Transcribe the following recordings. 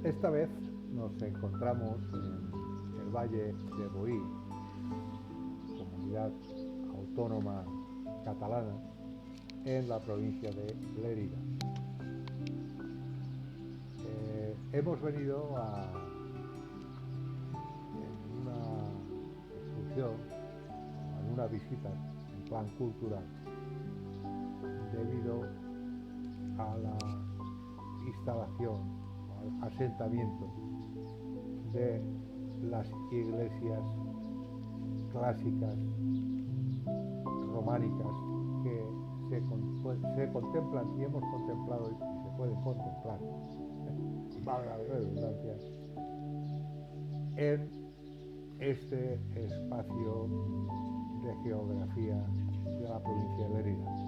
Esta vez nos encontramos en el Valle de Boí, comunidad autónoma catalana, en la provincia de Lérida. Hemos venido en una excursión, en una visita en plan cultural, debido a la instalación, al asentamiento de las iglesias clásicas románicas que se contemplan y hemos contemplado y se pueden contemplar, valga la redundancia, en este espacio de geografía de la provincia de Lérida.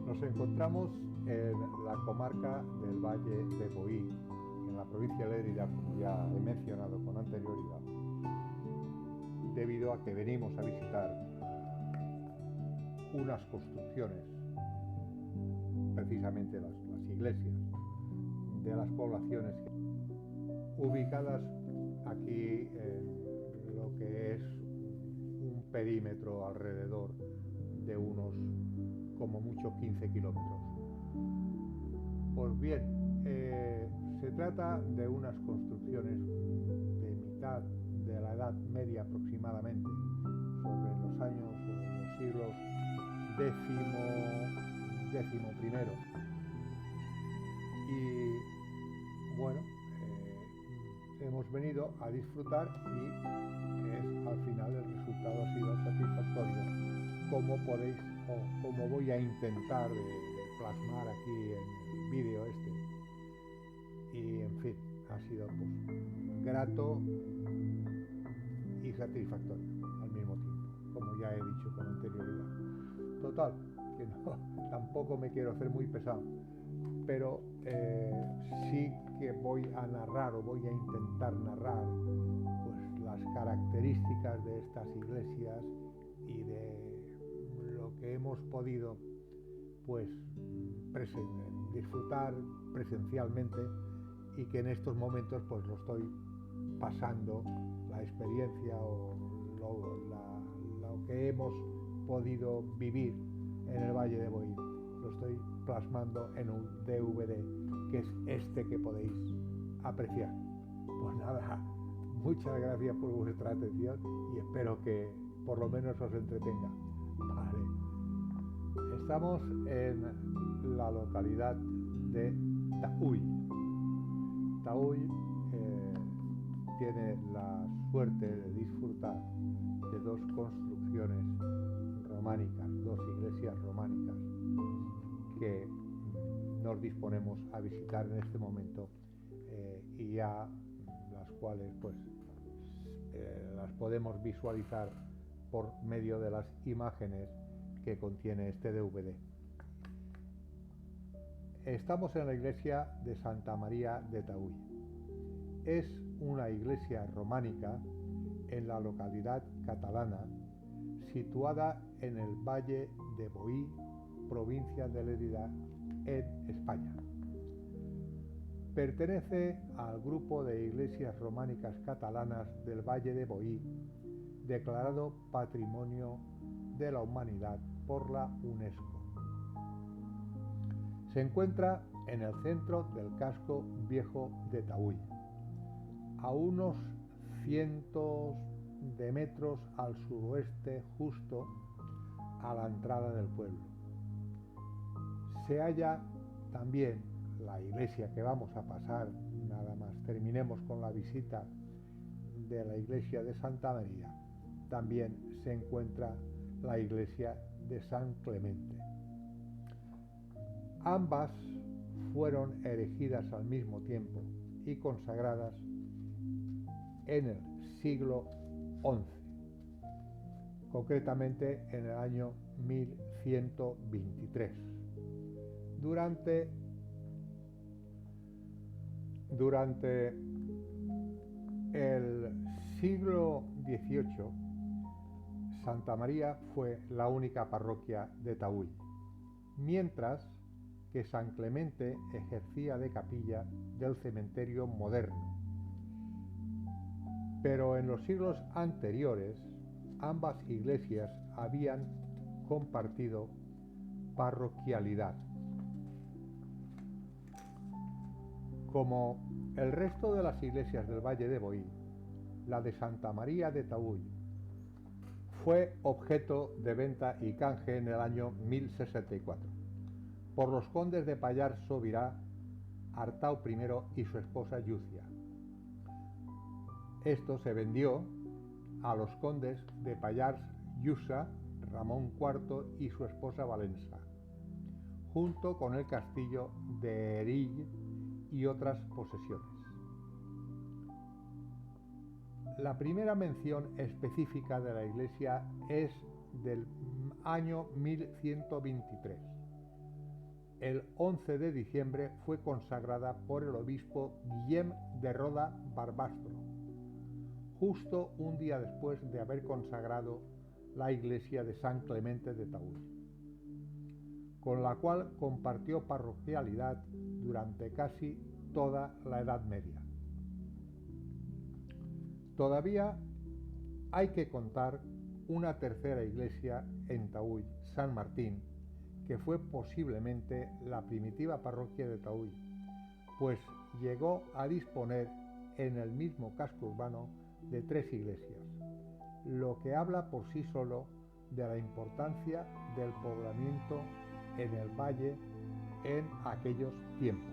Nos encontramos en la comarca del Valle de Boí, en la provincia de Lérida, como ya he mencionado con anterioridad, debido a que venimos a visitar unas construcciones, precisamente las iglesias de las poblaciones ubicadas aquí en lo que es un perímetro alrededor de unos como mucho 15 kilómetros. Pues bien, se trata de unas construcciones de mitad de la Edad Media aproximadamente, sobre los años o los siglos décimo primero. Y bueno, hemos venido a disfrutar y al final el resultado ha sido satisfactorio, como podéis o como voy a intentar de plasmar aquí en el vídeo este. Y en fin, ha sido pues grato y satisfactorio al mismo tiempo, como ya he dicho con anterioridad. Total, que no, tampoco me quiero hacer muy pesado, pero sí que voy a narrar o voy a intentar narrar pues las características de estas iglesias y de lo que hemos podido pues disfrutar presencialmente y que en estos momentos pues lo estoy pasando, la experiencia o lo que hemos podido vivir en el Valle de Boí, lo estoy plasmando en un DVD, que es este que podéis apreciar. Pues nada, muchas gracias por vuestra atención y espero que por lo menos os entretenga. Vale. Estamos en la localidad de Taüll. Taüll tiene la suerte de disfrutar de dos construcciones románicas, dos iglesias románicas que nos disponemos a visitar en este momento y a las cuales pues las podemos visualizar por medio de las imágenes que contiene este DVD. Estamos en la iglesia de Santa María de Taüll. Es una iglesia románica en la localidad catalana situada en el Valle de Boí, provincia de Lérida, en España. Pertenece al grupo de iglesias románicas catalanas del Valle de Boí, declarado Patrimonio de la Humanidad por la UNESCO. Se encuentra en el centro del casco viejo de Taüll, a unos cientos de metros al suroeste, justo a la entrada del pueblo. Se halla también la iglesia que vamos a pasar, nada más terminemos con la visita de la iglesia de Santa María. También se encuentra la iglesia de San Clemente. Ambas fueron erigidas al mismo tiempo y consagradas en el siglo XI, concretamente en el año 1123. Durante el siglo XVIII, Santa María fue la única parroquia de Tahull, mientras que San Clemente ejercía de capilla del cementerio moderno. Pero en los siglos anteriores, ambas iglesias habían compartido parroquialidad. Como el resto de las iglesias del Valle de Boí, la de Santa María de Tahull fue objeto de venta y canje en el año 1064 por los condes de Pallars Sobirá, Artau I y su esposa Llucia. Esto se vendió a los condes de Pallars Jussá, Ramón IV y su esposa Valença, junto con el castillo de Erill y otras posesiones. La primera mención específica de la iglesia es del año 1123. El 11 de diciembre fue consagrada por el obispo Guillem de Roda Barbastro, justo un día después de haber consagrado la iglesia de San Clemente de Tahull, con la cual compartió parroquialidad durante casi toda la Edad Media. Todavía hay que contar una tercera iglesia en Tahull, San Martín, que fue posiblemente la primitiva parroquia de Tahull, pues llegó a disponer en el mismo casco urbano de 3 iglesias, lo que habla por sí solo de la importancia del poblamiento en el valle en aquellos tiempos.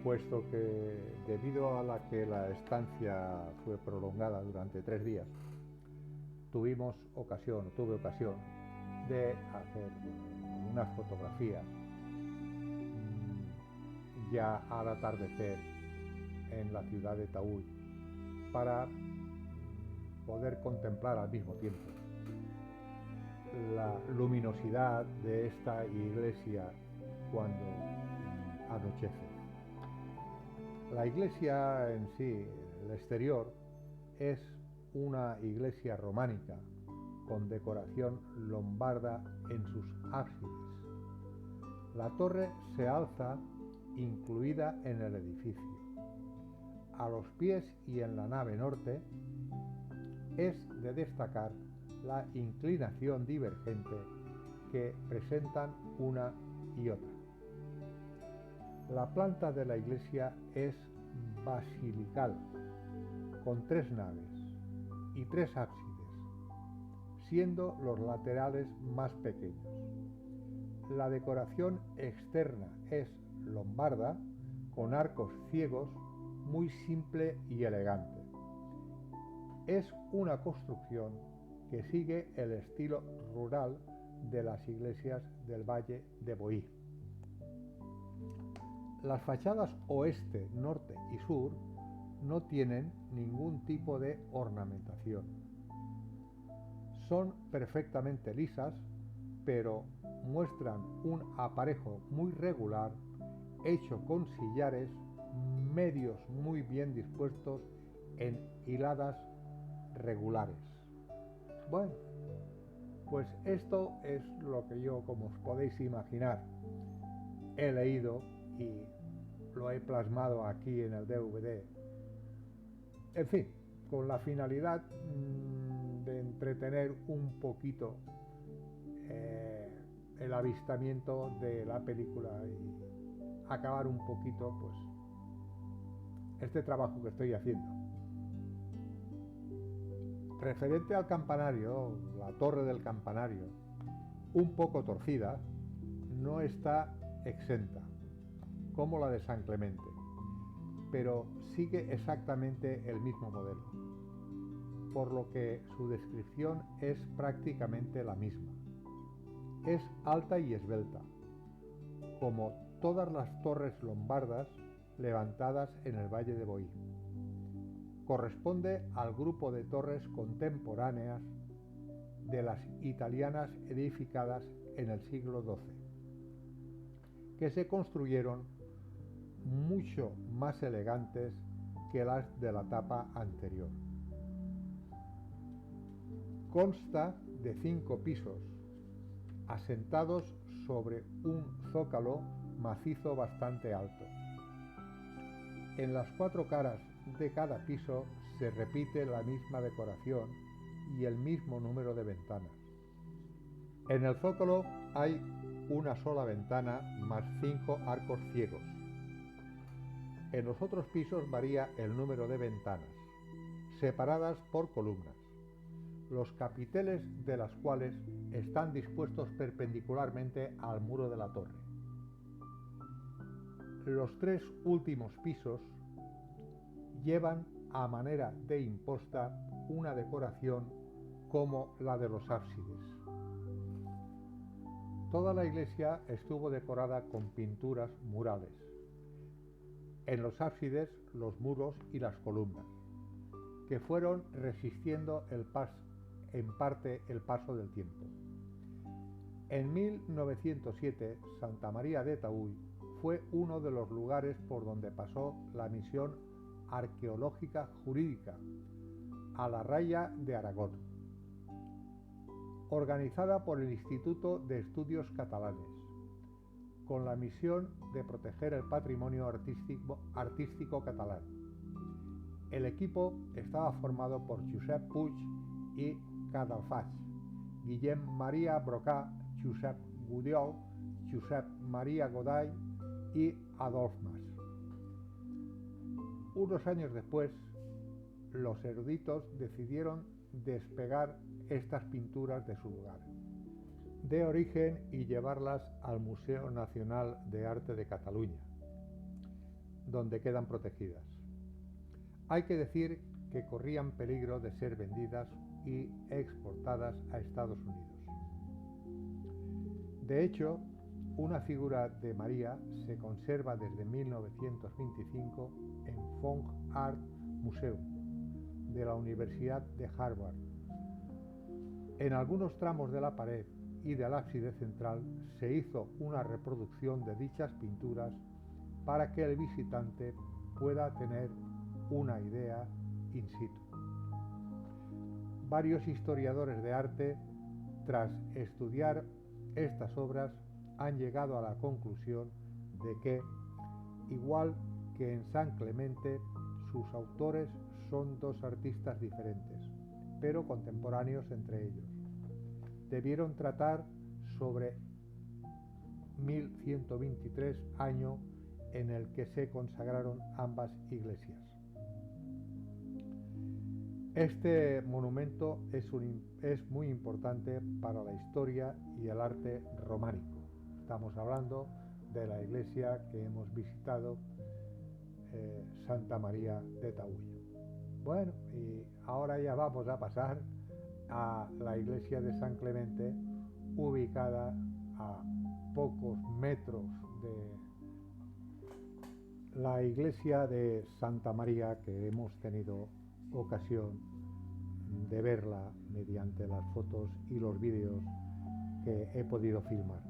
Puesto que debido a que la estancia fue prolongada durante 3 días, tuve ocasión de hacer unas fotografías ya al atardecer en la ciudad de Tahull para poder contemplar al mismo tiempo la luminosidad de esta iglesia cuando anochece. La iglesia en sí, el exterior, es una iglesia románica con decoración lombarda en sus ábsides. La torre se alza incluida en el edificio. A los pies y en la nave norte es de destacar la inclinación divergente que presentan una y otra. La planta de la iglesia es basilical, con 3 naves y 3 ábsides, siendo los laterales más pequeños. La decoración externa es lombarda, con arcos ciegos, muy simple y elegante. Es una construcción que sigue el estilo rural de las iglesias del Valle de Boí. Las fachadas oeste, norte y sur no tienen ningún tipo de ornamentación. Son perfectamente lisas, pero muestran un aparejo muy regular, hecho con sillares medios muy bien dispuestos en hiladas regulares. Bueno, pues esto es lo que yo, como os podéis imaginar, he leído y lo he plasmado aquí en el DVD. En fin, con la finalidad de entretener un poquito el avistamiento de la película y acabar un poquito pues este trabajo que estoy haciendo. Referente al campanario, la torre del campanario, un poco torcida, no está exenta, como la de San Clemente, pero sigue exactamente el mismo modelo, por lo que su descripción es prácticamente la misma. Es alta y esbelta, como todas las torres lombardas levantadas en el Valle de Boí. Corresponde al grupo de torres contemporáneas de las italianas edificadas en el siglo XII, que se construyeron mucho más elegantes que las de la etapa anterior. Consta de 5 pisos, asentados sobre un zócalo macizo bastante alto. En las 4 caras de cada piso se repite la misma decoración y el mismo número de ventanas. En el zócalo hay una sola ventana más 5 arcos ciegos. En los otros pisos varía el número de ventanas, separadas por columnas, los capiteles de las cuales están dispuestos perpendicularmente al muro de la torre. Los 3 últimos pisos llevan a manera de imposta una decoración como la de los ábsides. Toda la iglesia estuvo decorada con pinturas murales. En los ábsides, los muros y las columnas, que fueron resistiendo en parte el paso del tiempo. En 1907, Santa María de Taúll fue uno de los lugares por donde pasó la misión arqueológica jurídica a la Raya de Aragón, organizada por el Instituto de Estudios Catalanes, con la misión de proteger el patrimonio artístico catalán. El equipo estaba formado por Josep Puig y Cadafalch, Guillem Maria Brocà, Josep Gudiol, Josep Maria Goday y Adolf Mas. Unos años después, los eruditos decidieron despegar estas pinturas de su lugar de origen y llevarlas al Museo Nacional de Arte de Cataluña, donde quedan protegidas. Hay que decir que corrían peligro de ser vendidas y exportadas a Estados Unidos. De hecho, una figura de María se conserva desde 1925 en Fong Art Museum de la Universidad de Harvard. En algunos tramos de la pared y del ábside central se hizo una reproducción de dichas pinturas para que el visitante pueda tener una idea in situ. Varios historiadores de arte, tras estudiar estas obras, han llegado a la conclusión de que, igual que en San Clemente, sus autores son 2 artistas diferentes, pero contemporáneos entre ellos. Debieron tratar sobre 1123, año en el que se consagraron ambas iglesias. Este monumento es muy importante para la historia y el arte románico. Estamos hablando de la iglesia que hemos visitado, Santa María de Taúll. Bueno, y ahora ya vamos a pasar a la iglesia de San Clemente, ubicada a pocos metros de la iglesia de Santa María, que hemos tenido ocasión de verla mediante las fotos y los vídeos que he podido filmar.